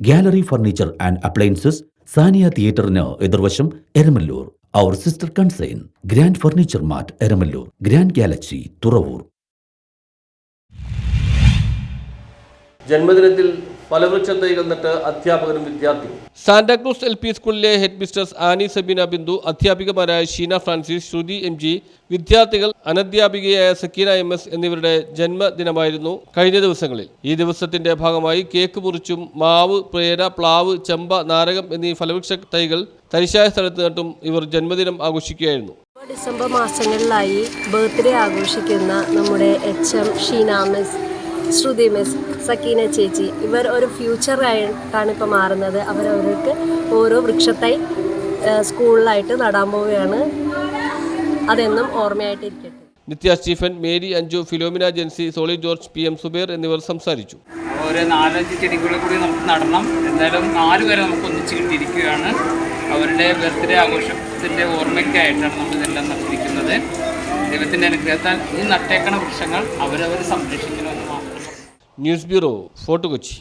Gallery Furniture and Appliances, Sania Theatre എതിർവശം Eramallur. Our sister concern, Grand Furniture Mart Eramallur, Grand Galaxy Thuravoor. ജന്മദിനത്തിൽ ഫലവൃക്ഷ തൈകൾ നട്ട് അധ്യാപകരും വിദ്യാർത്ഥികളും. സാന്റാക്രൂസ് LP സ്കൂളിലെ ഹെഡ് മിസ്റ്റേഴ്സ് ആനി സബീന ബിന്ദു, അധ്യാപികമാരായ ഷീന ഫ്രാൻസിസ്, ശ്രുതി MG, വിദ്യാർത്ഥികൾ, അനധ്യാപികയായ സക്കീന MS എന്നിവരുടെ ജന്മദിനമായിരുന്നു കഴിഞ്ഞ ദിവസങ്ങളിൽ. ഈ ദിവസത്തിന്റെ ഭാഗമായി കേക്ക് മുറിച്ചും മാവ്, പേര, പ്ലാവ്, ചെമ്പ, നാരകം എന്നീ ഫലവൃക്ഷ തൈകൾ തരിശായ സ്ഥലത്ത് നട്ടും ഇവർ ജന്മദിനം ആഘോഷിക്കുകയായിരുന്നു. ഡിസംബർ മാസങ്ങളിലായി ബർത്ത്ഡേ ആഘോഷിക്കുന്ന നമ്മുടെ HM, ഷീന മിസ്, ശ്രുതി മിസ്, സക്കീന ചേച്ചി, ഇവർ ഒരു ഫ്യൂച്ചറായിട്ടാണ് ഇപ്പോൾ മാറുന്നത്. അവരവർക്ക് ഓരോ വൃക്ഷത്തൈ സ്കൂളിലായിട്ട് നടാൻ പോവുകയാണ്. അതെന്നും ഓർമ്മയായിട്ടിരിക്കട്ടെ. നിത്യ സ്റ്റീഫൻ, മേരി അഞ്ജു, ഫിലോമിന ജെൻസി, സോളി ജോർജ്, PM സുബേർ എന്നിവർ സംസാരിച്ചു. ഒരു 4-5 ചെടികളെ കൂടി നമുക്ക് നടണം. എന്തായാലും 4 പേരെ നമുക്ക് ഒന്നിച്ച് കിട്ടിയിരിക്കുകയാണ്. അവരുടെ ബർത്ത്ഡേ ആഘോഷത്തിൻ്റെ ഓർമ്മയ്ക്കായിട്ടാണ് നമ്മളിതെല്ലാം നടത്തിയിരിക്കുന്നത്. ദൈവത്തിൻ്റെ അനുഗ്രഹത്താൽ ഈ നട്ടേക്കണ വൃക്ഷങ്ങൾ അവരവർ സംരക്ഷിക്കണമെന്ന് മാത്രം. News bureau, fort Kochi.